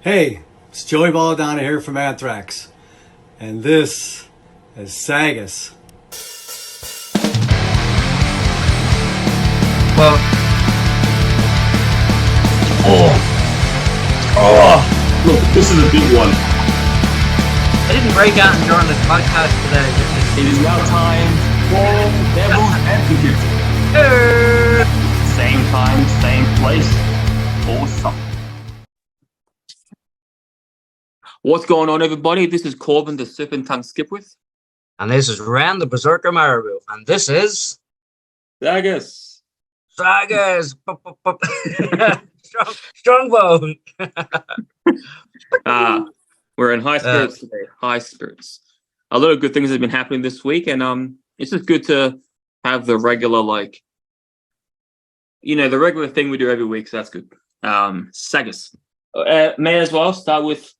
Hey, it's Joey Balladonna here from Anthrax, and this is SAGAS. Well, look, this is a big one. I didn't break out and join the podcast today. It is now time for Devil's Advocate. Same time, same place, awesome. What's going on, everybody? This is Corbin, the Serpent Tongue Skipwith. And this is Ran, the Berserker Marabou. And this is... Sagas. Strongbone. We're in high spirits today. High spirits. A lot of good things have been happening this week, and it's just good to have the regular, the regular thing we do every week, so that's good. Sagas. May as well start with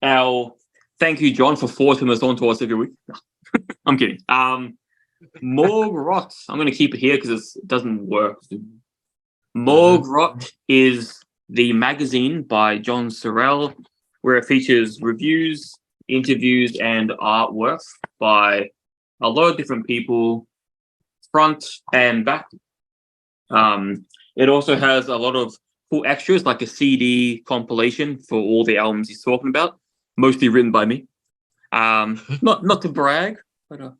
our thank you, John, for forcing this on to us every week. I'm kidding. Morgrot. I'm going to keep it here because it doesn't work. Morgrot is the magazine by John Sorrell, where it features reviews, interviews, and artwork by a lot of different people, front and back. It also has a lot of cool extras, like a CD compilation for all the albums he's talking about, mostly written by me. Not to brag, but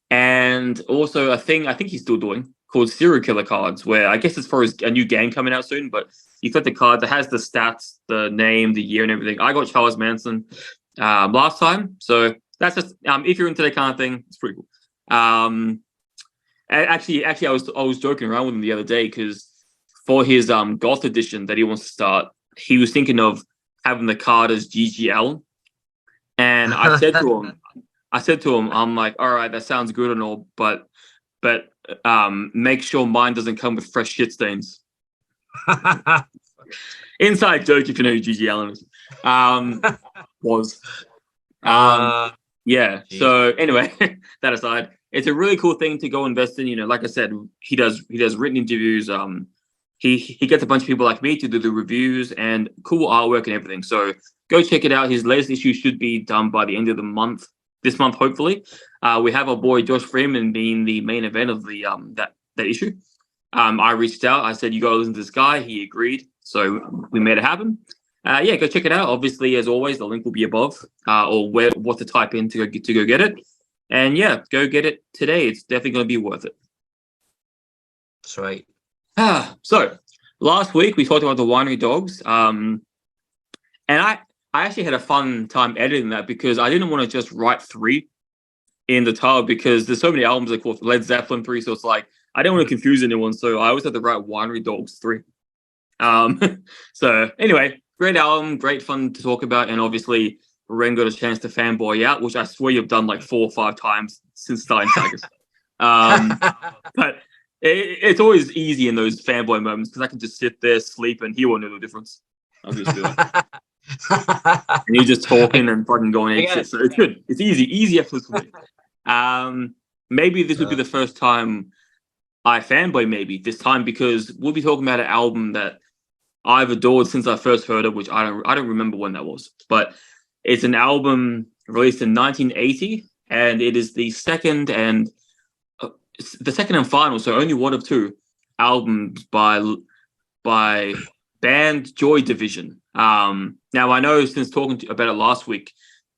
and also a thing I think he's still doing called Serial Killer Cards, where I guess it's for a new game coming out soon, but you collect the card that has the stats, the name, the year, and everything. I got Charles Manson last time, so that's just if you're into that kind of thing, it's pretty cool. Actually, I was joking around with him the other day because for his Goth edition that he wants to start, he was thinking of having the card as GGL, and I said to him, I'm like, all right, that sounds good and all, but make sure mine doesn't come with fresh shit stains. Inside joke, if you know who GGL is. Yeah. So anyway, that aside, it's a really cool thing to go invest in. Like I said, he does written interviews. He gets a bunch of people like me to do the reviews and cool artwork and everything. So go check it out. His latest issue should be done by the end of the month. This month, hopefully. We have our boy Josh Freeman being the main event of the that issue. I reached out. I said, "You gotta listen to this guy." He agreed. So we made it happen. Go check it out. Obviously, as always, the link will be above, or what to type in to go get it. And yeah, go get it today. It's definitely going to be worth it. That's right. So last week we talked about the winery dogs, and I actually had a fun time editing that because I didn't want to just write 3 in the title because there's so many albums that called Led Zeppelin 3, so it's like I didn't want to confuse anyone, so I always had to write Winery Dogs 3. So anyway, great album, great fun to talk about, and obviously Ren got a chance to fanboy out, which I swear you've done like 4 or 5 times since starting Sagas. But it's always easy in those fanboy moments because I can just sit there, sleep, and he won't know the difference. I'll just be like, and you're just talking and fucking going shit. So it's good. It's easy episodes for me. Maybe this would be the first time I fanboy. Maybe this time because we'll be talking about an album that I've adored since I first heard it, which I don't remember when that was, but it's an album released in 1980, and it is the second and final, so only one of 2 albums by band Joy Division. Now I know since talking about it last week,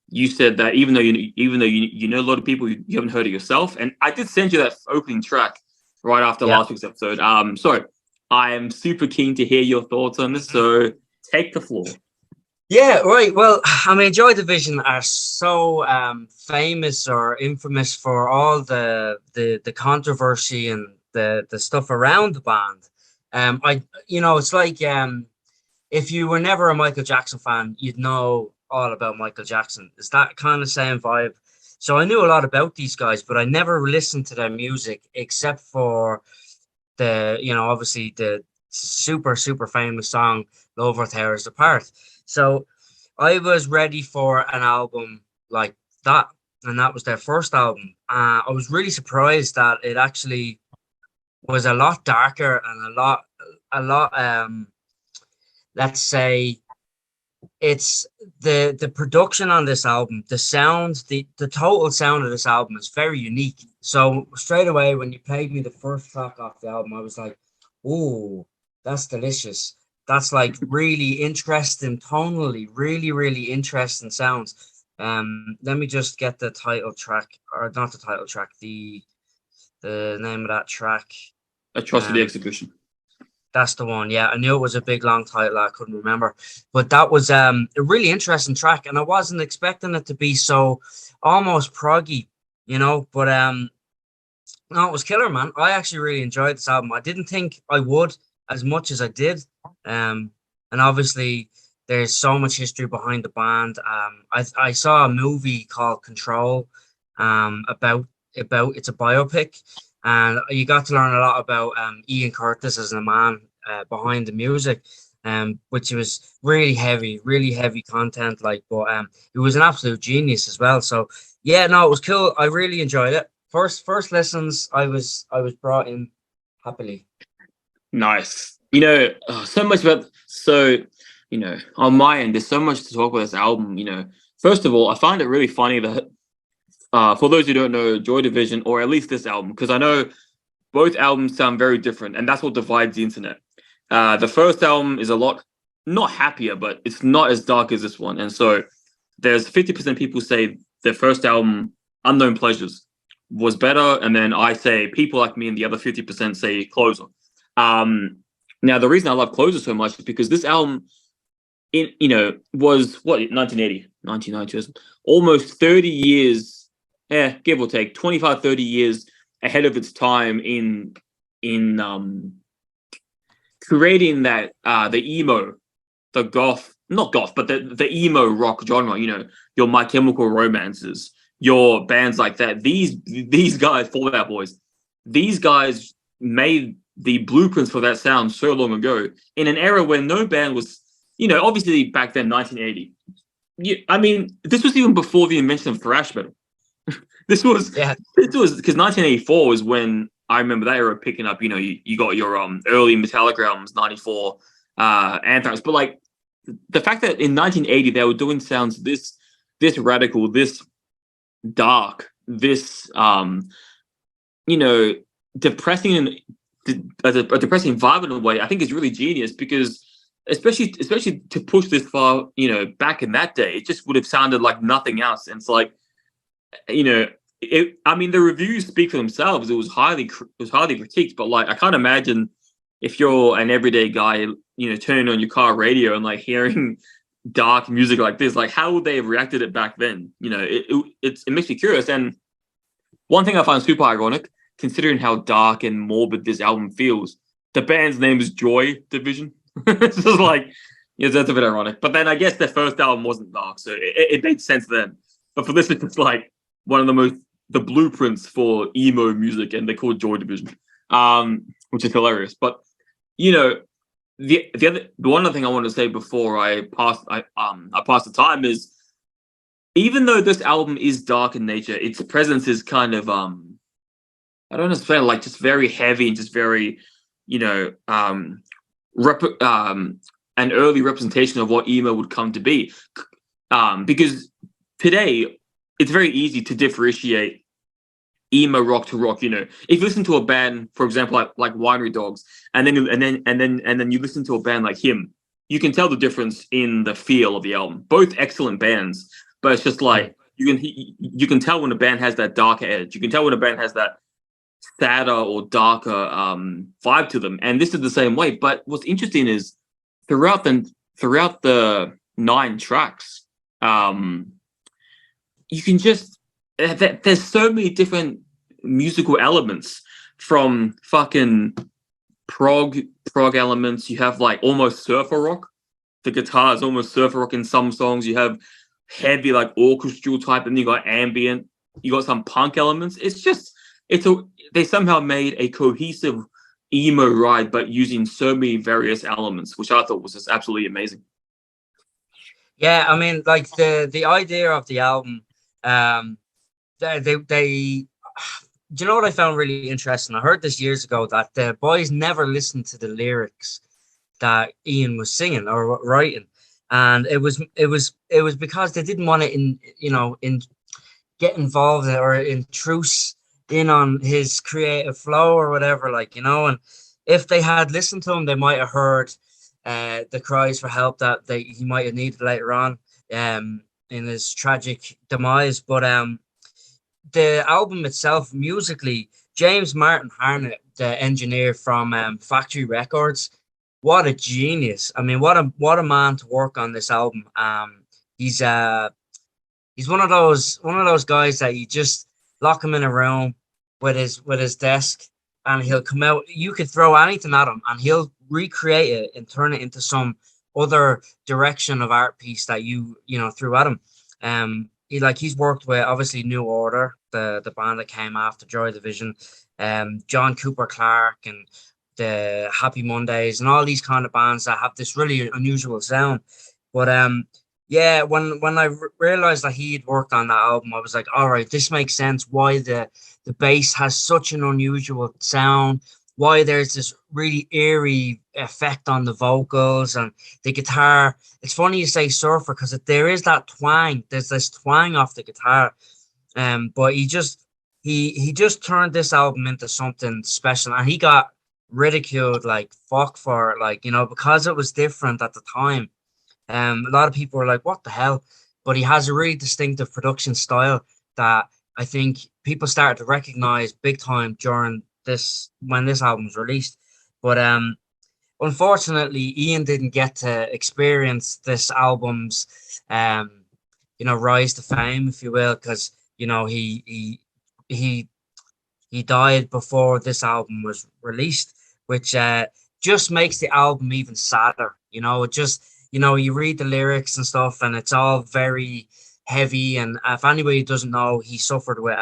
you said that even though you know a lot of people, you haven't heard it yourself, and I did send you that opening track right after last week's episode. So I am super keen to hear your thoughts on this. So take the floor. Yeah, right. Well, I mean, Joy Division are so famous or infamous for all the controversy and the stuff around the band. It's like if you were never a Michael Jackson fan, you'd know all about Michael Jackson. It's that kind of same vibe. So I knew a lot about these guys, but I never listened to their music except for obviously the super, super famous song, Love Our Tears Apart. So I was ready for an album like that, and that was their first album. I was really surprised that it actually was a lot darker and a lot let's say it's the production on this album, the sound, the total sound of this album is very unique. So straight away when you played me the first track off the album, I was like, "Oh, that's delicious. That's like really interesting tonally, really, really interesting sounds." Let me just get the title track, or not the title track, the name of that track. Atrocity Exhibition. That's the one. Yeah, I knew it was a big long title. I couldn't remember, but that was a really interesting track, and I wasn't expecting it to be so almost proggy, you know. But no, it was killer, man. I actually really enjoyed this album. I didn't think I would as much as I did. And obviously there's so much history behind the band. I saw a movie called Control, about it's a biopic, and you got to learn a lot about Ian Curtis as a man behind the music, which was really heavy content. Like, but he was an absolute genius as well. So yeah, no, it was cool. I really enjoyed it. First lessons, I was brought in happily. Nice. So much about on my end, there's so much to talk about this album. First of all, I find it really funny that for those who don't know Joy Division, or at least this album, because I know both albums sound very different, and that's what divides the internet. The first album is a lot not happier, but it's not as dark as this one. And so there's 50% people say the first album, Unknown Pleasures, was better, and then I say people like me and the other 50% say Closer. Now the reason I love Closer so much is because this album was 1990, almost 30 years, give or take 25, 30 years ahead of its time in creating that the emo, the goth, not goth, but the emo rock genre, your My Chemical Romances, your bands like that. These guys, Fall Out Boys, these guys made the blueprints for that sound so long ago in an era when no band was, obviously back then, 1980. This was even before the invention of thrash metal. This was because 1984 was when I remember that era picking up. You got your early Metallica albums, 94, Anthrax, but like the fact that in 1980 they were doing sounds this radical, this dark, this depressing, and a depressing vibe in a way, I think is really genius, because especially to push this far, back in that day, it just would have sounded like nothing else. And it's like, the reviews speak for themselves. It was highly critiqued, but like I can't imagine if you're an everyday guy, turning on your car radio and like hearing dark music like this, like how would they have reacted it back then? It makes me curious. And one thing I find super ironic, considering how dark and morbid this album feels, the band's name is Joy Division. It's just like, that's a bit ironic. But then I guess their first album wasn't dark, so it made sense then. But for this, it's like one of the blueprints for emo music, and they call it Joy Division, which is hilarious. But the one other thing I want to say before I pass the time is, even though this album is dark in nature, its presence is kind of I don't understand, like just very heavy and just very an early representation of what emo would come to be, because today it's very easy to differentiate emo rock to rock. If you listen to a band, for example, like Winery Dogs, and then you listen to a band like Him, you can tell the difference in the feel of the album. Both excellent bands, but it's just like you can tell when a band has that darker edge. You can tell when a band has that sadder or darker vibe to them, and this is the same way. But what's interesting is throughout the 9 tracks, you can just there's so many different musical elements, from fucking prog elements. You have like almost surfer rock. The guitar is almost surfer rock in some songs. You have heavy like orchestral type, and you got ambient. You got some punk elements. They somehow made a cohesive emo ride, but using so many various elements, which I thought was just absolutely amazing. Yeah, like the idea of the album, they do you know what I found really interesting? I heard this years ago, that the boys never listened to the lyrics that Ian was singing or writing. and it was because they didn't want to get involved or intrude in on his creative flow or whatever, like, and if they had listened to him, they might have heard the cries for help that he might have needed later on in his tragic demise. But the album itself, musically, James Martin Harnett, the engineer from Factory Records, what a genius! I mean, what a man to work on this album. He's one of those guys that you just lock him in a room with his desk, and he'll come out. You could throw anything at him, and he'll recreate it and turn it into some other direction of art piece that you threw at him. He's worked with, obviously, New Order, the band that came after Joy Division, John Cooper Clarke and the Happy Mondays and all these kind of bands that have this really unusual sound. But yeah, when I realized that he'd worked on that album, I was like, all right, this makes sense why the bass has such an unusual sound, why there's this really eerie effect on the vocals and the guitar. It's funny you say surfer because there is that twang. There's this twang off the guitar. But he just turned this album into something special, and he got ridiculed like fuck for because it was different at the time. A lot of people were like, what the hell? But he has a really distinctive production style that I think people started to recognize big time during when this album was released. But unfortunately, Ian didn't get to experience this album's rise to fame, if you will, because he died before this album was released, which just makes the album even sadder. It just, you read the lyrics and stuff, and it's all very heavy. And if anybody doesn't know, he suffered with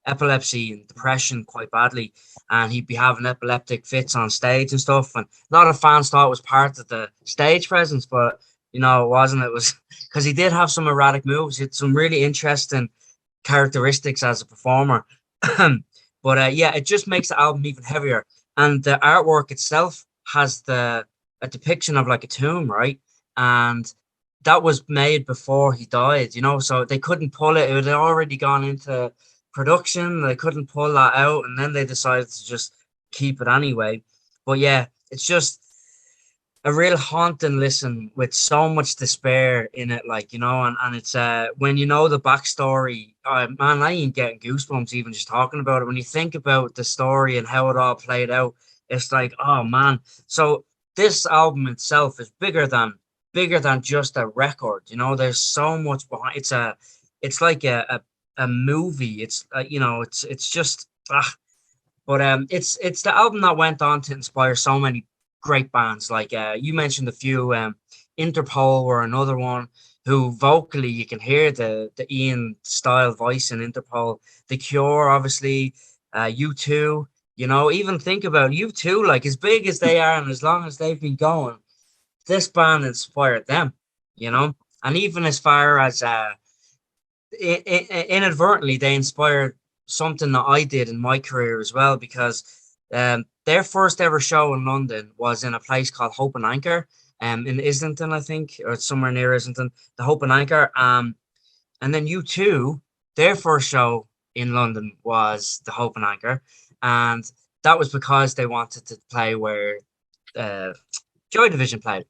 epilepsy and depression quite badly, and he'd be having epileptic fits on stage and stuff. And a lot of fans thought it was part of the stage presence, but it wasn't. It was because he did have some erratic moves. He had some really interesting characteristics as a performer. But yeah, it just makes the album even heavier. And the artwork itself has a depiction of like a tomb, right? And that was made before he died, so they couldn't pull it. It had already gone into production. They couldn't pull that out, and then they decided to just keep it anyway. But yeah, it's just a real haunting listen with so much despair in it, and it's when the backstory, man, I ain't getting goosebumps even just talking about it. When you think about the story and how it all played out, it's like, oh man. So this album itself is bigger than just a record. There's so much behind. It's like a movie. It's it's just but it's the album that went on to inspire so many great bands. Like you mentioned a few, Interpol were another one, who vocally you can hear the Ian style voice in Interpol. The Cure, obviously, U2. Even think about U2, like as big as they are and as long as they've been going, this band inspired them. And even as far as inadvertently, they inspired something that I did in my career as well, because their first ever show in London was in a place called Hope and Anchor, in Islington, I think, or somewhere near Islington, the Hope and Anchor. And then U2, their first show in London was the Hope and Anchor, and that was because they wanted to play where Joy Division played.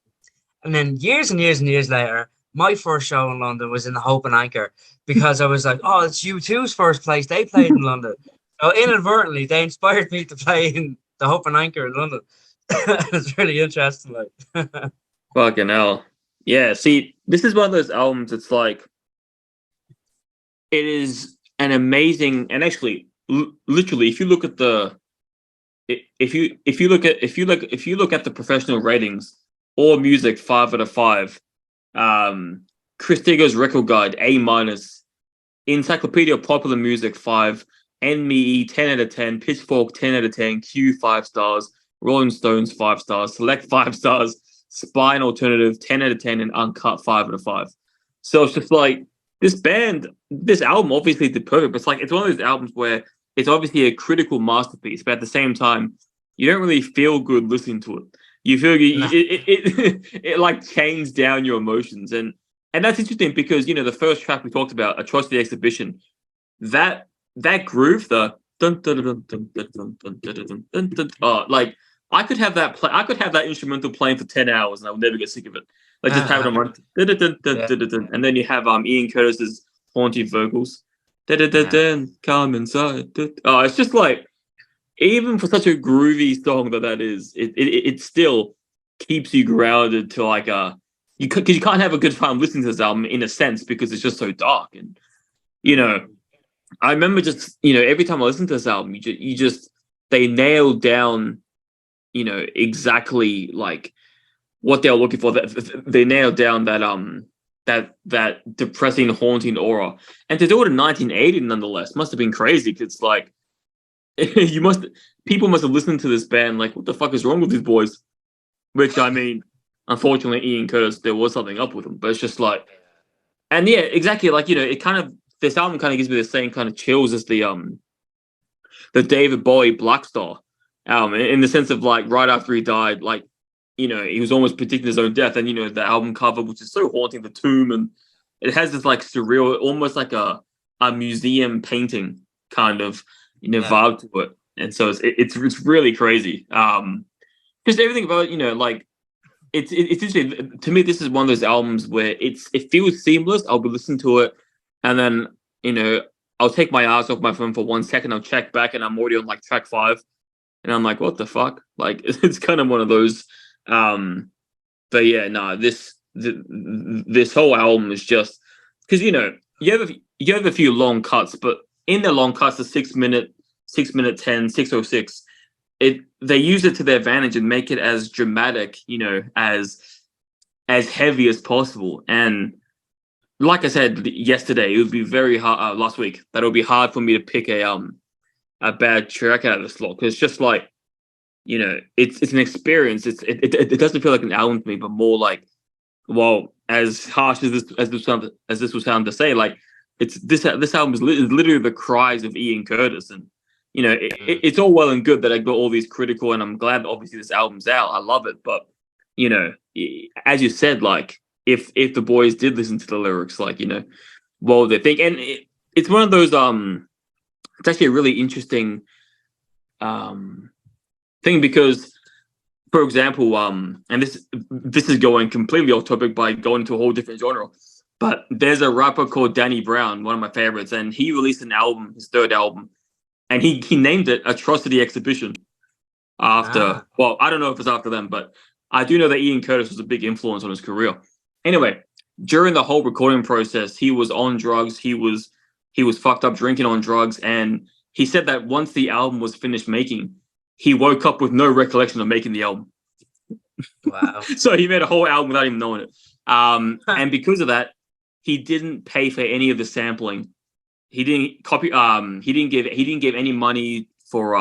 And then years and years and years later, my first show in London was in the Hope and Anchor, because I was like, oh, it's U2's first place. They played in London. So inadvertently, they inspired me to play in the Hope and Anchor in London. It's really interesting. Like, fucking hell. Yeah, see, this is one of those albums. It's like, it is an amazing, and actually, literally, if you look at the the professional ratings, All Music 5 out of 5, Chris Digger's Record Guide A-, Encyclopedia of Popular Music 5, NME 10 out of 10, Pitchfork 10 out of 10, Q 5 stars, Rolling Stones 5 stars, Select 5 stars, Spine Alternative 10 out of 10, and Uncut 5 out of 5. So it's just like, this album obviously did perfect, but it's one of those albums where it's obviously a critical masterpiece, but at the same time, you don't really feel good listening to it. You feel No. it like chains down your emotions, and that's interesting because the first track we talked about, Atrocity Exhibition, that groove, the dun dun dun dun dun dun dun dun dun dun dun, like I could have that play. I could have that instrumental playing for 10 hours, and I would never get sick of it. Like just have it on one, dun, dun, dun, dun, Yeah. dun, dun, dun. And then you have Ian Curtis's haunting vocals. Dun, dun, dun, dun, come inside. Dun. Oh, it's just like, even for such a groovy song that is, it still keeps you grounded to like because you can't have a good time listening to this album in a sense because it's just so dark. And I remember just every time I listen to this album, you just they nailed down exactly like what they were looking for. They nailed down that depressing, haunting aura, and to do it in 1980 nonetheless must have been crazy. Because it's like people must have listened to this band like, what the fuck is wrong with these boys? Which I mean, unfortunately, Ian Curtis, there was something up with him, but it's just like, and yeah, exactly, like it kind of, this album kind of gives me the same kind of chills as the David Bowie Black Star album, in the sense of like right after he died, like he was almost predicting his own death, and the album cover, which is so haunting, the tomb, and it has this like surreal, almost like a museum painting kind of vibe to it, and so it's really crazy. Because everything about like it's interesting to me. This is one of those albums where it feels seamless. I'll be listening to it, and then I'll take my eyes off my phone for 1 second. I'll check back, and I'm already on like track 5, and I'm like, what the fuck? Like it's kind of one of those. But yeah, no, this whole album is just because you have a few long cuts, but in the long cuts, the 6 minute, 10, 6:06, they use it to their advantage and make it as dramatic, as heavy as possible. And like I said yesterday, it would be very hard. Last week, that would be hard for me to pick a bad track out of the slot, because it's just like it's an experience. It doesn't feel like an album to me, but more like, well, as harsh as this would sound to say, like this album is literally the cries of Ian Curtis. And it's all well and good that I got all these critical, and I'm glad that obviously this album's out. I love it, but as you said, like if the boys did listen to the lyrics, like what would they think? And it's one of those it's actually a really interesting thing, because for example, and this is going completely off topic by going to a whole different genre, but there's a rapper called Danny Brown, one of my favorites, and he released an album, his third album, and he named it Atrocity Exhibition after, well, I don't know if it's after them, but I do know that Ian Curtis was a big influence on his career. Anyway, during the whole recording process, he was on drugs, he was fucked up drinking on drugs, and he said that once the album was finished making, he woke up with no recollection of making the album. Wow. So he made a whole album without even knowing it. And because of that, he didn't pay for any of the sampling. He didn't copy. He didn't give any money for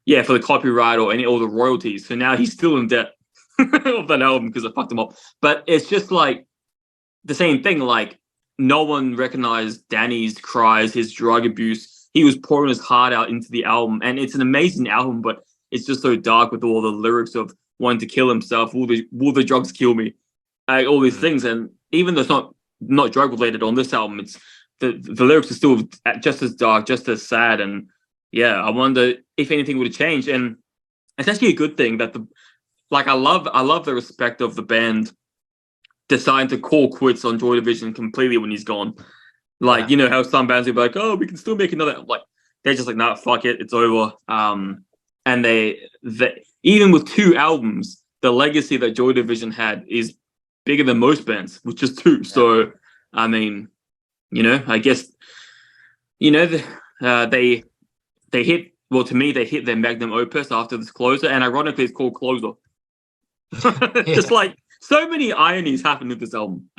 the copyright or all the royalties. So now he's still in debt of that album because I fucked him up. But it's just like the same thing. Like no one recognized Danny's cries, his drug abuse. He was pouring his heart out into the album, and it's an amazing album, but it's just so dark with all the lyrics of wanting to kill himself. Will the drugs kill me? All these things, and even though it's not drug related on this album, it's the lyrics are still just as dark, just as sad, and yeah, I wonder if anything would have changed. And it's actually a good thing that I love the respect of the band deciding to call quits on Joy Division completely when he's gone. Like, how some bands will be like, oh, we can still make another. Like, they're just like, nah, fuck it, it's over. And they even with 2 albums, the legacy that Joy Division had is bigger than most bands, with just 2. So, I mean, I guess, they hit, well, to me, they hit their magnum opus after this Closer, and ironically, it's called Closer. Just like so many ironies happen with this album.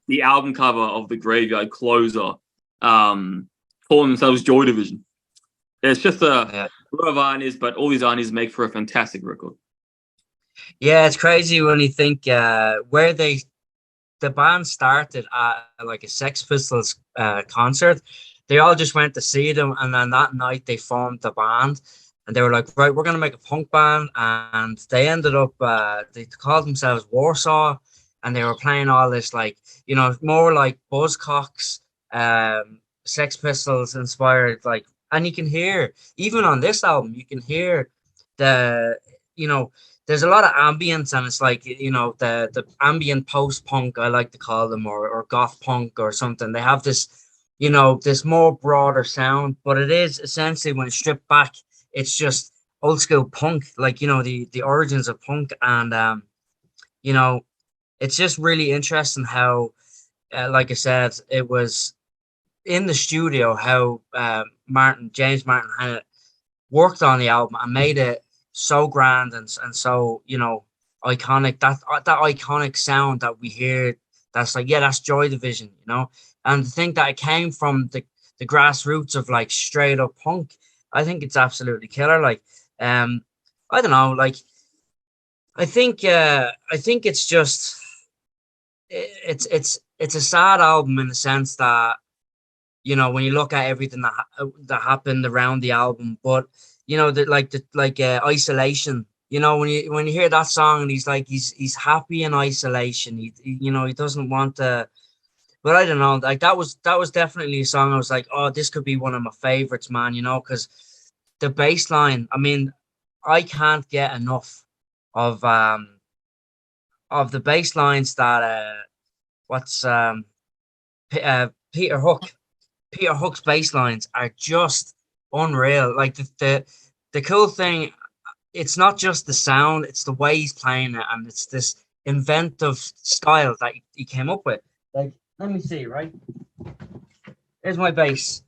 The album cover of the Graveyard, Closer, calling themselves Joy Division. It's just a lot of ironies, but all these ironies make for a fantastic record. Yeah, it's crazy when you think where the band started at like a Sex Pistols concert. They all just went to see them, and then that night they formed the band. and they were like, right, we're gonna make a punk band, and they ended up they called themselves Warsaw, and they were playing all this like, you know, more like Buzzcocks, Sex Pistols inspired, like, and you can hear even on this album, you can hear the, you know, there's a lot of ambience, and it's like, you know, the ambient post punk, I like to call them, or goth punk or something. They have this, you know, this more broader sound, but it is essentially, when it's stripped back, it's just old school punk, like, you know, the origins of punk. And you know, it's just really interesting how, like I said, it was in the studio how James Martin had worked on the album and made it so grand and so, you know, iconic. That iconic sound that we hear, that's like, yeah, that's Joy Division, you know. And to think that it came from the grassroots of like straight up punk, I think it's absolutely killer. Like, I don't know, like, I think it's just, it's a sad album in the sense that, you know, when you look at everything that happened around the album, but you know, isolation. You know, when you hear that song, and he's like, he's happy in isolation. You know, he doesn't want to. But I don't know. Like, that was definitely a song I was like, oh, this could be one of my favorites, man. You know, because the bass line. I mean, I can't get enough of the bass lines that what's Peter Hook. Peter Hook's bass lines are just unreal. Like, the cool thing, it's not just the sound, it's the way he's playing it, and it's this inventive style that he came up with. Like, let me see, right? Here's my bass.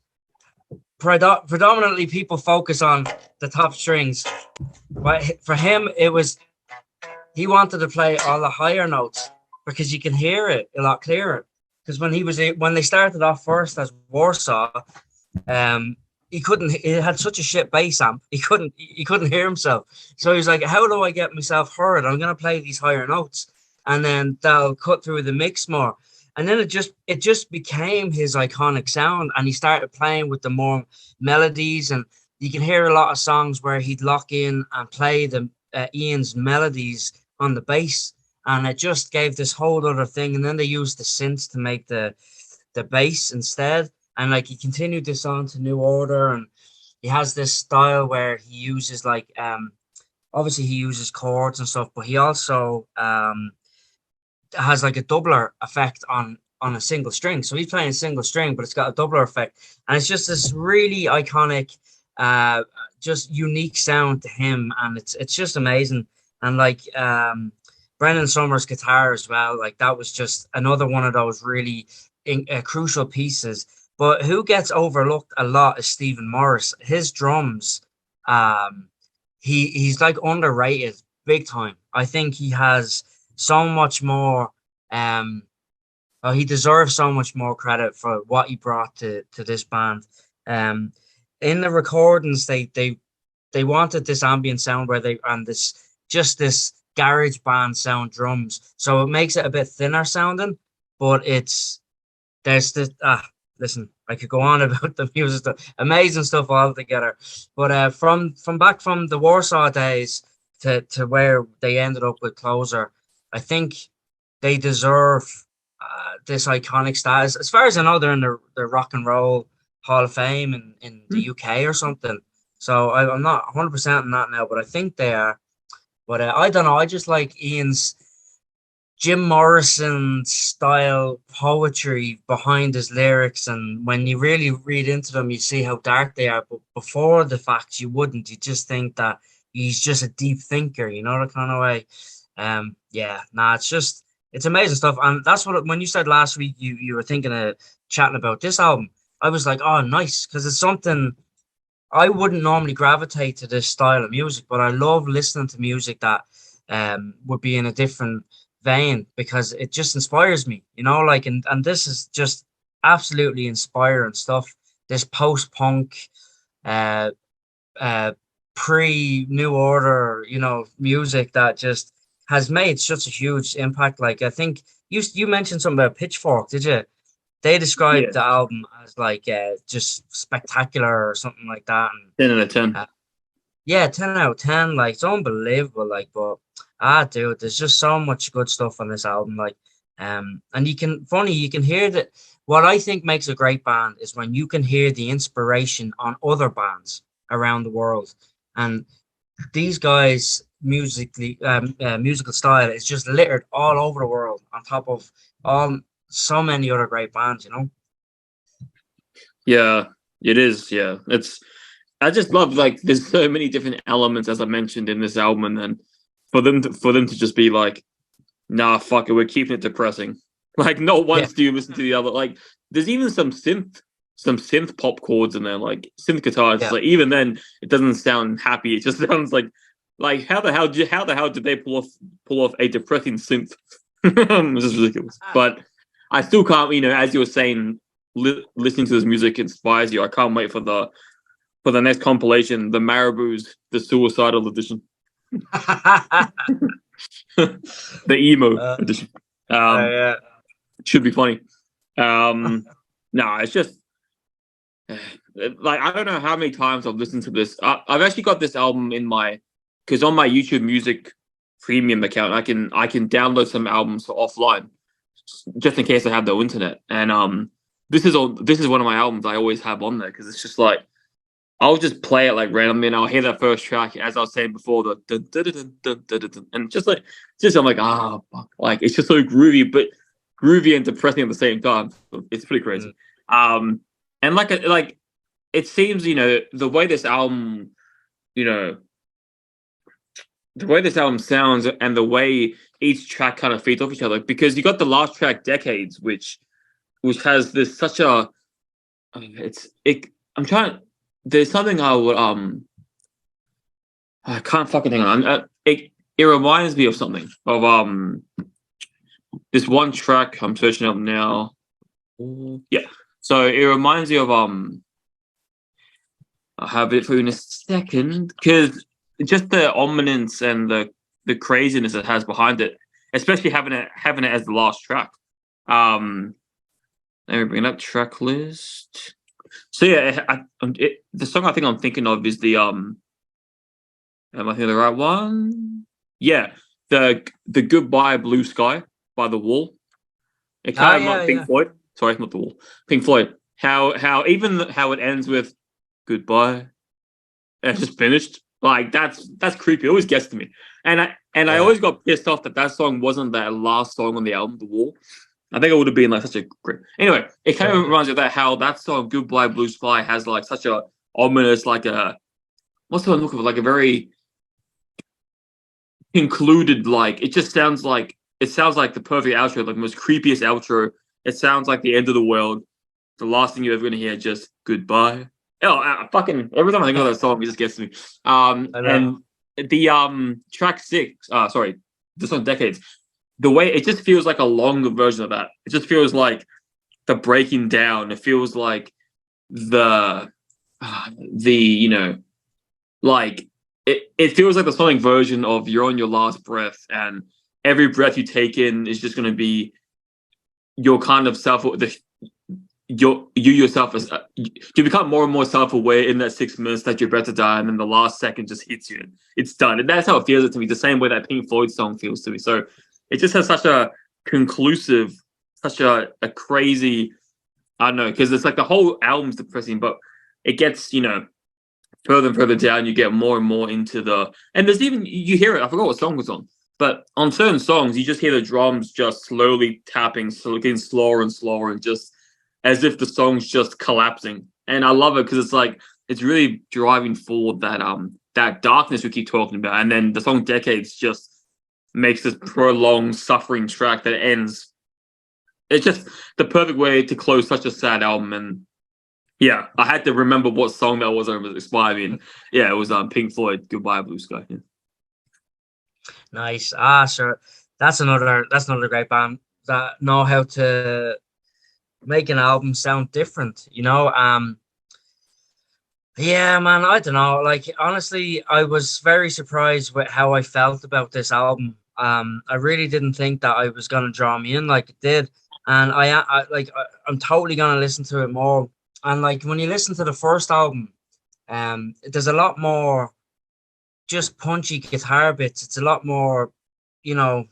Predominantly, people focus on the top strings, but for him, it was, he wanted to play all the higher notes because you can hear it a lot clearer. Because when they started off first as Warsaw, he had such a shit bass amp, he couldn't hear himself. So he was like, how do I get myself heard? I'm gonna play these higher notes, and then that'll cut through the mix more. And then it just became his iconic sound, and he started playing with the more melodies, and you can hear a lot of songs where he'd lock in and play the Ian's melodies on the bass, and it just gave this whole other thing. And then they used the synths to make the bass instead, and like, he continued this on to New Order, and he has this style where he uses like, obviously he uses chords and stuff, but he also has like a doubler effect on a single string. So he's playing single string, but it's got a doubler effect, and it's just this really iconic, just unique sound to him, and it's just amazing. And like, Brendan Summers' guitar as well, like, that was just another one of those really crucial pieces. But who gets overlooked a lot is Stephen Morris. His drums, he's like underrated big time. I think he has so much more. He deserves so much more credit for what he brought to this band. In the recordings, they wanted this ambient sound where this garage band sound drums, so it makes it a bit thinner sounding, but listen, I could go on about the music stuff, amazing stuff altogether. But from the Warsaw days to where they ended up with Closer, I think they deserve this iconic status. As far as I know, they're in the Rock and Roll Hall of Fame in the UK or something. So I'm not 100% on that now, but I think they are. But I don't know. I just like Ian's Jim Morrison style poetry behind his lyrics, and when you really read into them, you see how dark they are. But before the fact, you wouldn't. You just think that he's just a deep thinker, you know, that kind of way. It's amazing stuff. And that's when you said last week you were thinking of chatting about this album, I was like, oh, nice, because it's something I wouldn't normally gravitate to, this style of music, but I love listening to music that would be in a different vein, because it just inspires me, you know, like, and this is just absolutely inspiring stuff. This post-punk, pre-New Order, you know, music that just has made such a huge impact. Like, I think you mentioned something about Pitchfork, did you? They described the album as like just spectacular or something like that. And 10 out of 10. Yeah, 10 out of 10. Like, it's unbelievable. Like, but dude, there's just so much good stuff on this album. Like, and you can hear that. What I think makes a great band is when you can hear the inspiration on other bands around the world. And these guys, musical style is just littered all over the world, on top of all so many other great bands. You know. Yeah, it is. Yeah, I just love like there's so many different elements as I mentioned in this album, and then for them to just be like, nah, fuck it, we're keeping it depressing. Like not Yeah. once do you listen to the other. Like there's even some synth pop chords in there, like synth guitars. Yeah. Like even then, it doesn't sound happy. It just sounds like how the hell did they pull off a depressing synth? This is ridiculous. But I still can't. You know, as you were saying, listening to this music inspires you. I can't wait for the next compilation, the Marabou's, the Suicidal Edition, the emo edition. Yeah. Should be funny. No, it's just like I don't know how many times I've listened to this. I've actually got this album because on my YouTube Music Premium account, I can download some albums offline just in case I have no internet. And this is one of my albums I always have on there because it's just like I'll just play it like randomly and I'll hear that first track as I was saying before the dun, dun, dun, dun, dun, dun, dun, and just I'm like fuck. Like it's just so groovy and depressing at the same time. It's pretty crazy. And like it seems, you know, the way this album sounds and the way each track kind of feeds off each other, because you got the last track Decades, which has this such a there's something I would I can't fucking hang on. It reminds me of something of this one track I'm searching up now. Yeah. So it reminds me of I'll have it for you in a second, because just the ominence and the craziness it has behind it, especially having it as the last track. Let me bring up track list. So yeah, the song I think I'm thinking of is the am I thinking of the right one? Yeah, the Goodbye Blue Sky by The Wall. It kind of like Pink Floyd. Sorry, not The Wall. Pink Floyd. How it ends with goodbye and it's just finished. Like that's creepy. It always gets to me. And I always got pissed off that song wasn't that last song on the album, The Wall. I think it would have been like such a great. Anyway, it kind of reminds me of that, how that song "Goodbye Blue Sky" has like such a ominous, like a what's the one I'm looking for? Like a very concluded. Like it sounds like the perfect outro, like the most creepiest outro. It sounds like the end of the world. The last thing you're ever gonna hear, just goodbye. Oh, fucking every time I think of that song, it just gets to me. And the track 6, sorry, the song Decades. The way it just feels like a longer version of that. It just feels like the breaking down. It feels like the you know, like it feels like the sonic version of you're on your last breath, and every breath you take in is just going to be your kind of you yourself as you become more and more self-aware in that 6 minutes that you're about to die, and then the last second just hits you and it's done. And that's how it feels to me, the same way that Pink Floyd song feels to me. So it just has such a conclusive, such a crazy, I don't know, because it's like the whole album's depressing, but it gets, you know, further and further down, you get more and more into and there's even, you hear it, I forgot what song was on, but on certain songs, you just hear the drums just slowly tapping, so getting slower and slower, and just as if the song's just collapsing. And I love it because it's like, it's really driving forward that darkness we keep talking about. And then the song Decades just makes this prolonged suffering track that ends. It's just the perfect way to close such a sad album. And yeah, I had to remember what song that was over inspiring. Yeah, it was Pink Floyd, Goodbye Blue Sky. Yeah. Nice. Sure. That's another great band that know how to make an album sound different, you know. Yeah, man, I don't know. Like, honestly, I was very surprised with how I felt about this album. I really didn't think that I was gonna draw me in like it did, and I'm totally gonna listen to it more. And like when you listen to the first album, there's a lot more just punchy guitar bits. It's a lot more,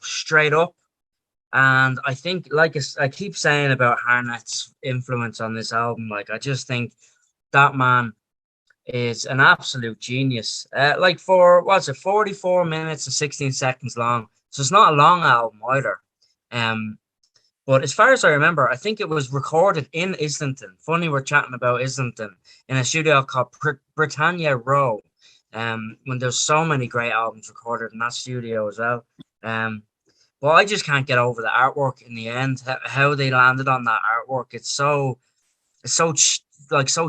straight up. And I think, like I keep saying about Harnet's influence on this album, like I just think that man is an absolute genius. Like for what's it, 44 minutes and 16 seconds long. So it's not a long album either. Um, but as far as I remember, I think it was recorded in Islington. Funny we're chatting about Islington in a studio called Britannia Row. When there's so many great albums recorded in that studio as well. But I just can't get over the artwork in the end. How they landed on that artwork. It's so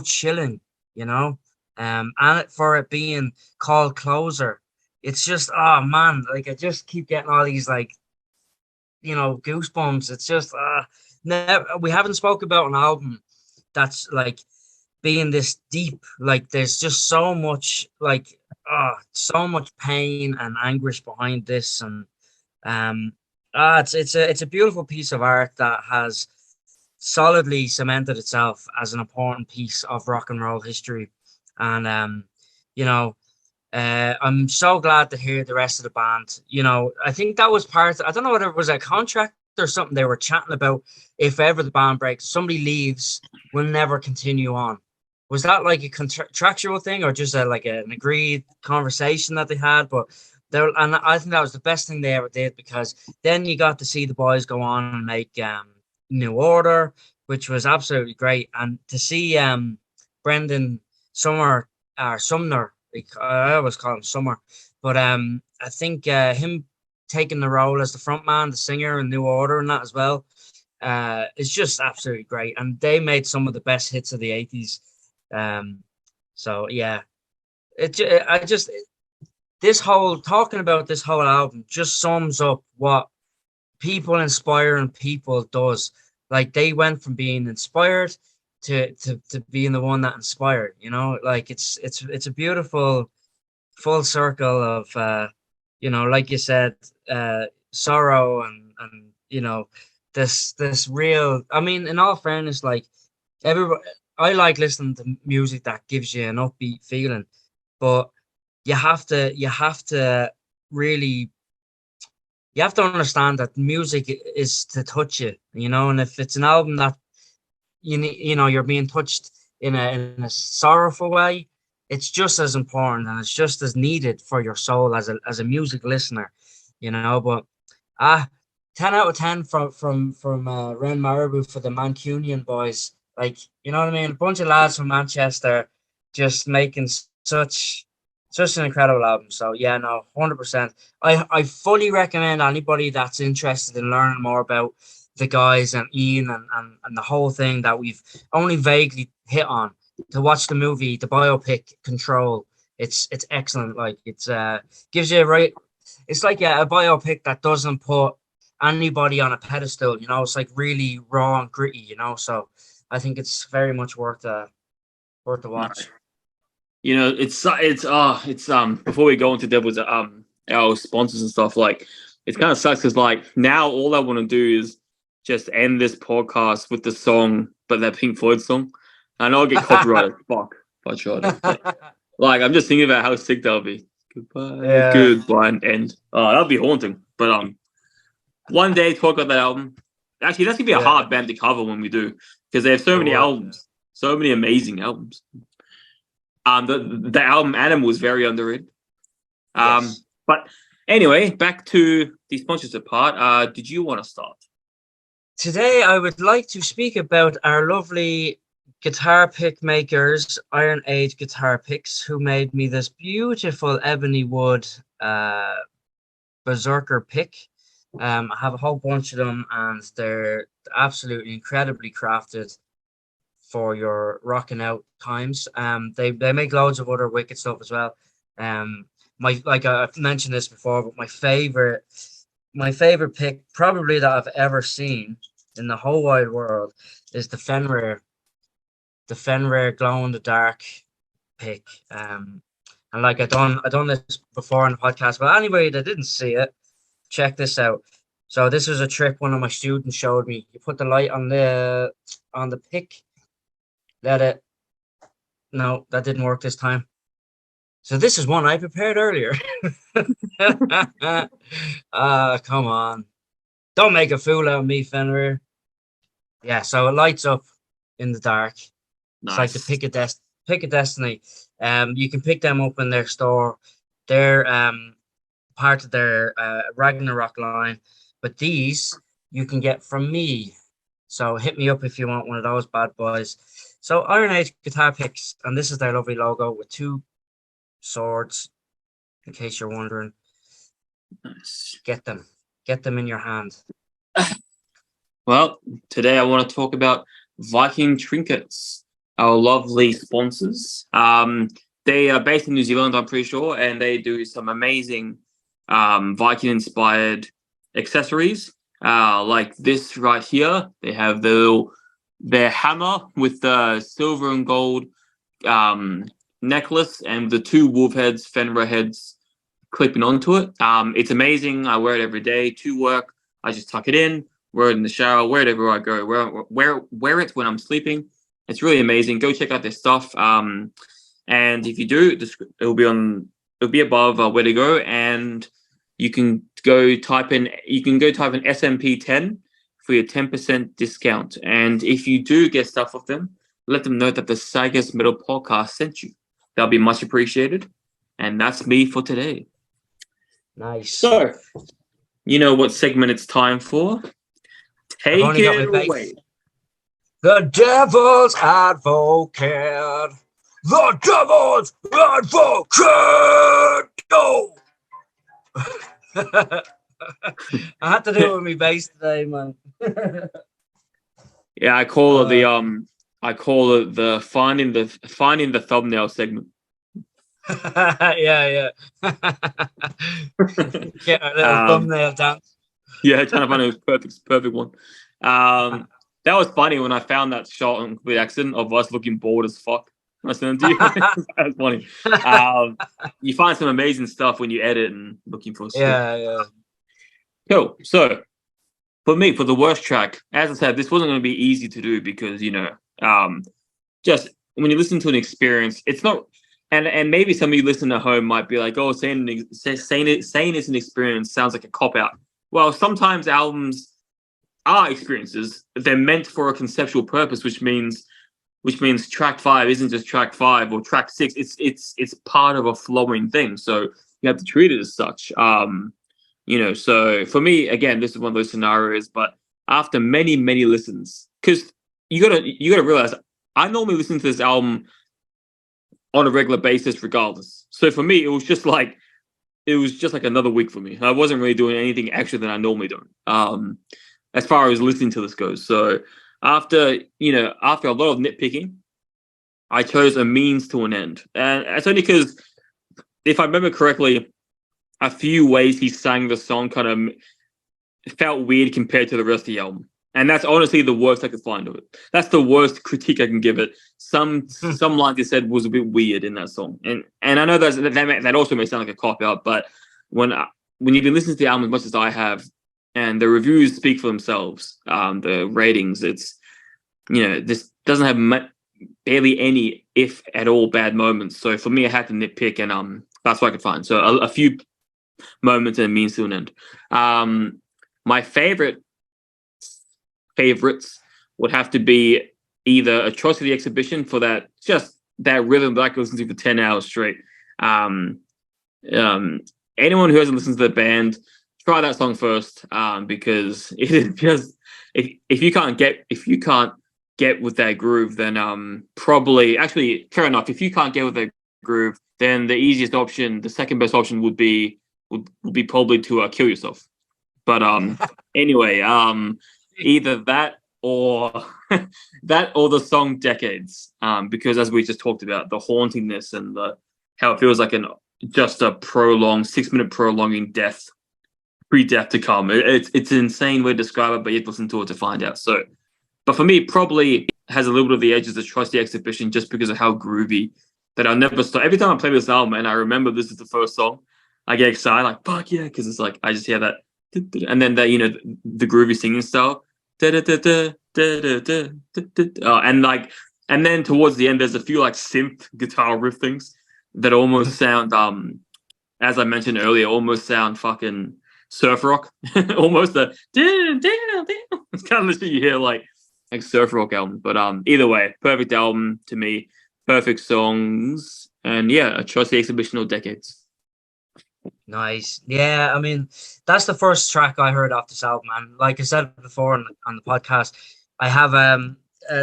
chilling, you know. And for it being called Closer, it's just, oh man, like I just keep getting all these like, goosebumps. It's just we haven't spoke about an album that's like being this deep. Like there's just so much like so much pain and anguish behind this. And it's a beautiful piece of art that has solidly cemented itself as an important piece of rock and roll history. And I'm so glad to hear the rest of the band. I think that was I don't know whether it was a contract or something they were chatting about. If ever the band breaks, somebody leaves, we'll never continue on. Was that like a contractual thing or just an agreed conversation that they had? But and I think that was the best thing they ever did, because then you got to see the boys go on and make New Order, which was absolutely great. And to see Brendan Sumner, I always call him Summer, but I think him taking the role as the front man, the singer in New Order and that as well, is just absolutely great. And they made some of the best hits of the 80s. So yeah, talking about this whole album just sums up what people inspiring people does. Like they went from being inspired to being the one that inspired, like it's a beautiful full circle of like you said, sorrow and this real, I mean, in all fairness, like everybody, I like listening to music that gives you an upbeat feeling, but you have to really, you have to understand that music is to touch you, and if it's an album that you're being touched in a sorrowful way, it's just as important and it's just as needed for your soul as a music listener, But 10 out of 10 from Ren Marabou for the Mancunian boys. Like, you know what I mean? A bunch of lads from Manchester just making such an incredible album. So yeah, no, 100%. I fully recommend anybody that's interested in learning more about the guys and Ian and the whole thing that we've only vaguely hit on, to watch the movie, the biopic Control. It's excellent. Like it's gives you it's like a biopic that doesn't put anybody on a pedestal, it's like really raw and gritty, so I think it's very much worth a watch. It's before we go into Devil's our sponsors and stuff, like it kind of sucks because like now all I want to do is just end this podcast with the song, but that Pink Floyd song. I know I'll get copyrighted. Fuck. Like I'm just thinking about how sick that'll be. Goodbye, and end. That'll be haunting. But one day talk about that album. Actually, that's gonna be a hard band to cover when we do, because they have so many albums, so many amazing albums. The album Animal is very underrated. Yes. But anyway, back to the sponsorship part. Did you want to start? Today, I would like to speak about our lovely guitar pick makers, Iron Age Guitar Picks, who made me this beautiful ebony wood berserker pick. I have a whole bunch of them, and they're absolutely incredibly crafted for your rocking out times. They make loads of other wicked stuff as well. I've mentioned this before, but my favorite pick probably that I've ever seen in the whole wide world is the Fenrir glow in the dark pick. And like I done this before in the podcast, but anybody that didn't see it, check this out. So this was a trick one of my students showed me. You put the light on the pick. No, that didn't work this time. So this is one I prepared earlier. Come on. Don't make a fool out of me, Fenrir. Yeah, so it lights up in the dark. It's like the pick a destiny. You can pick them up in their store. They're part of their Ragnarok line. But these you can get from me. So hit me up if you want one of those bad boys. So Iron Age guitar picks, and this is their lovely logo with 2 swords, in case you're wondering. Nice. Get them in your hand. Well, today I want to talk about Viking Trinkets, our lovely sponsors. They are based in New Zealand, I'm pretty sure, and they do some amazing Viking-inspired accessories. Like this right here. They have their hammer with the silver and gold necklace and the 2 wolf heads, Fenrir heads clipping onto it. It's amazing. I wear it every day to work. I just tuck it in, wear it in the shower, wherever I go, wear it when I'm sleeping. It's really amazing. Go check out their stuff. And if you do, it'll be above where to go, and you can go type in SMP10 for your 10% discount. And if you do get stuff with them, let them know that the SAGAS Metal Podcast sent you. That'll be much appreciated. And that's me for today. Nice. So, you know what segment it's time for? Take it away. The Devil's Advocate. The Devil's Advocate. Oh. I had to do it with my bass today, man. Yeah, I call it the finding the thumbnail segment. yeah. Get a little thumbnail dance. Yeah, trying to find a perfect one. That was funny when I found that shot on complete accident of us looking bored as fuck. I sent it to you. That was funny. You find some amazing stuff when you edit and looking for stuff. Yeah. Cool. So for me, for the worst track, as I said, this wasn't going to be easy to do because, just when you listen to an experience, it's not, and maybe some of you listening at home might be like, oh, saying it's an experience sounds like a cop-out. Well, sometimes albums are experiences. They're meant for a conceptual purpose, which means track 5 isn't just track 5 or track 6. It's part of a flowing thing. So you have to treat it as such. So for me, again, this is one of those scenarios, but after many, many listens, because you gotta realize I normally listen to this album on a regular basis regardless. So for me, it was just like another week for me. I wasn't really doing anything extra than I normally do. As far as listening to this goes. So after a lot of nitpicking, I chose a means to an end. And it's only because if I remember correctly, a few ways he sang the song kind of felt weird compared to the rest of the album. And that's honestly the worst I could find of it. That's the worst critique I can give it. Some lines he said was a bit weird in that song. And I know that also may sound like a cop-out, but when you've been listening to the album as much as I have, and the reviews speak for themselves, the ratings, it's, this doesn't have barely any, if at all, bad moments. So for me, I had to nitpick, and that's what I could find. So a few moments and a means to an end. My favorites would have to be either Atrocity Exhibition for that rhythm that I could listen to for 10 hours straight. Anyone who hasn't listened to the band, try that song first, because it is just, if you can't get with that groove, then probably, actually, fair enough. If you can't get with that groove, then the easiest option, the second best option would be probably to kill yourself. But anyway, either that or the song Decades, because as we just talked about, the hauntingness and how it feels like just a 6-minute prolonging death, pre-death to come. It's an insane way to describe it, but you have to listen to it to find out. So, but for me, probably has a little bit of the edges of Trust the Exhibition just because of how groovy that I'll never stop. Every time I play this album and I remember this is the first song, I get excited, like, fuck yeah, because it's like, I just hear that, and then that, the groovy singing style, and then towards the end, there's a few like synth guitar riff things that almost sound as I mentioned earlier, almost sound fucking surf rock. Almost a damn. It's kind of the shit you hear like surf rock album. But either way, perfect album to me, perfect songs, and yeah, a choice the exhibition of decades. Nice. Yeah, I mean, that's the first track I heard off this album, and like I said before on the podcast, I have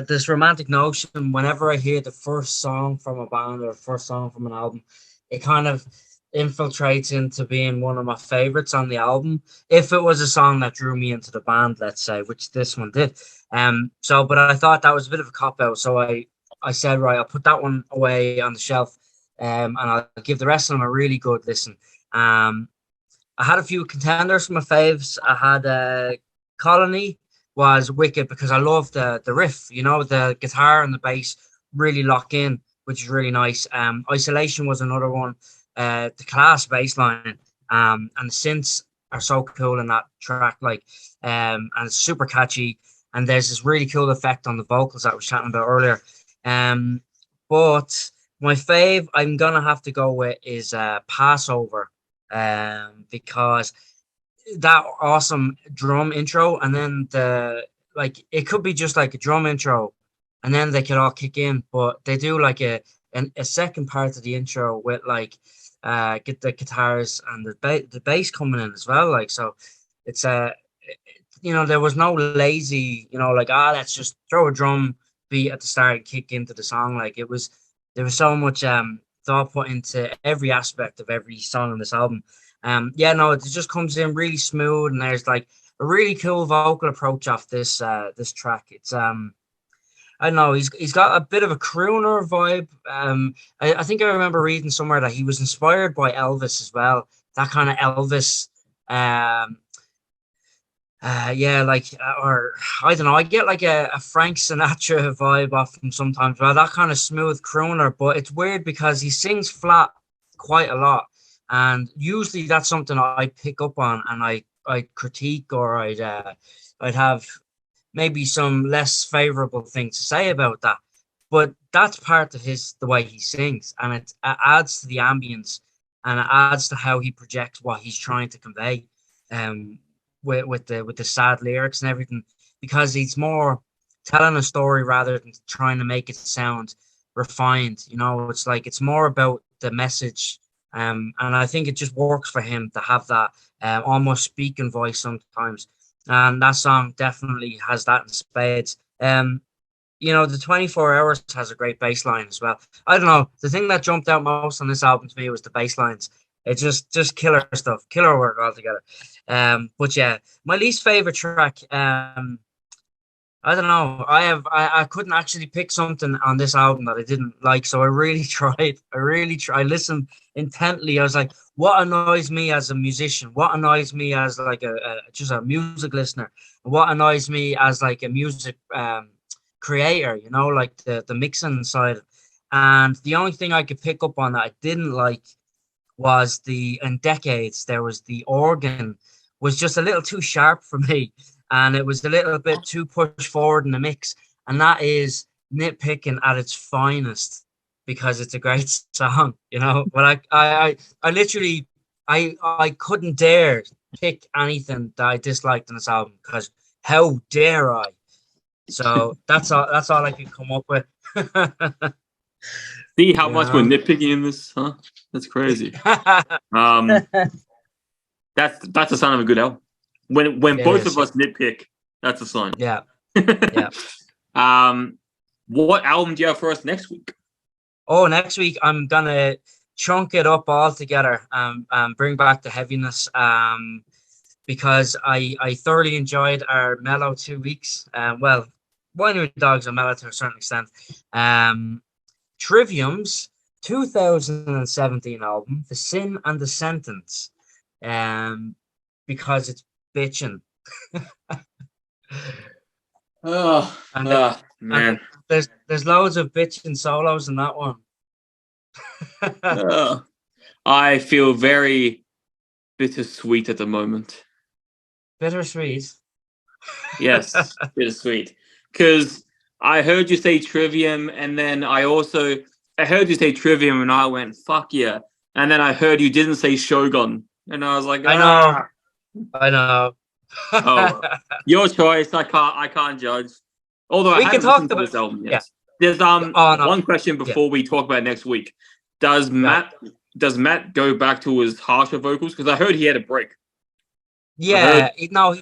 this romantic notion whenever I hear the first song from a band or first song from an album, it kind of infiltrates into being one of my favorites on the album. If it was a song that drew me into the band, let's say, which this one did. So, but I thought that was a bit of a cop out, so I said, right, I'll put that one away on the shelf, and I'll give the rest of them a really good listen. I had a few contenders for my faves. I had Colony was wicked because I love the riff, you know, the guitar and the bass really lock in, which is really nice. Isolation was another one. The class bass line and the synths are so cool in that track, like and it's super catchy, and there's this really cool effect on the vocals that I was chatting about earlier. But my fave I'm gonna have to go with is Passover. Because that awesome drum intro, and then it could be just like a drum intro, and then they could all kick in, but they do like a second part of the intro with like get the guitars and the bass coming in as well. Like, so it's there was no lazy, like, let's just throw a drum beat at the start and kick into the song. Like, there was so much thought put into every aspect of every song on this album. It just comes in really smooth, and there's like a really cool vocal approach off this track. It's I don't know, he's got a bit of a crooner vibe. I think I remember reading somewhere that he was inspired by Elvis as well. That kind of Elvis or I don't know, I get like a Frank Sinatra vibe off him sometimes. Well, that kind of smooth crooner, but it's weird because he sings flat quite a lot, and usually that's something I pick up on and I critique, or I'd have maybe some less favorable things to say about that. But that's part of the way he sings, and it adds to the ambience, and it adds to how he projects what he's trying to convey. With the sad lyrics and everything, because he's more telling a story rather than trying to make it sound refined. It's like it's more about the message, and I think it just works for him to have that almost speaking voice sometimes, and that song definitely has that in spades. The 24 Hours has a great bass line as well. I don't know, the thing that jumped out most on this album to me was the bass lines. It's just killer stuff, killer work altogether. But yeah, my least favorite track. I don't know. I couldn't actually pick something on this album that I didn't like, so I really tried. I listened intently. I was like, what annoys me as a musician? What annoys me as like just a music listener? What annoys me as like a music creator? Like the mixing side. And the only thing I could pick up on that I didn't like was in Decades, there was the organ was just a little too sharp for me, and it was a little bit too pushed forward in the mix, and that is nitpicking at its finest, because it's a great song, but I literally I couldn't dare pick anything that I disliked in this album, because how dare I? So that's all I could come up with. See how much we're nitpicking in this, huh? That's crazy. That's a sign of a good album. When both of us nitpick, that's a sign. Yeah. What album do you have for us next week? Oh, next week I'm gonna chunk it up all together and bring back the heaviness. Because I thoroughly enjoyed our mellow 2 weeks. Winery Dogs are mellow to a certain extent. Trivium's 2017 album, The Sin and the Sentence, because it's bitchin'. Man. There's loads of bitchin' solos in that one. I feel very bittersweet at the moment. Bittersweet? Yes, bittersweet. Because I heard you say Trivium, and then I also I heard you say Trivium, and I went, "Fuck yeah!" And then I heard you didn't say Shogun, and I was like, I know. I know. Oh, your choice. I can't judge. Although We I can haven't talk listened to about. this album yet. Yeah. There's Oh, no. one question before we talk about next week. Does Matt go back to his harsher vocals? Because I heard he had a break. Yeah. No.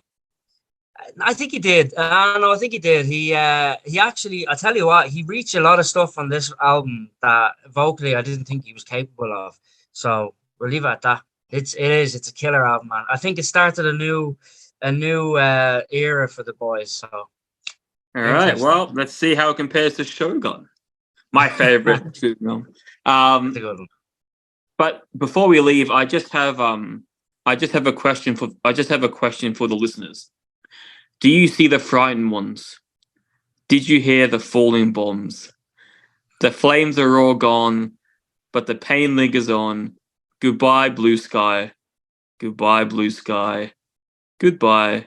I think he did. No, I think he did. He actually. I tell you what. He reached a lot of stuff on this album that vocally I didn't think he was capable of. So we'll leave it at that. It's a killer album, man. I think it started a new era for the boys. So All right. Well, let's see how it compares to Shogun, my favorite film. That's a good one. But before we leave, I just have a question for the listeners. Do you see the frightened ones? Did you hear the falling bombs? The flames are all gone, but the pain lingers on. Goodbye, blue sky. Goodbye, blue sky. Goodbye.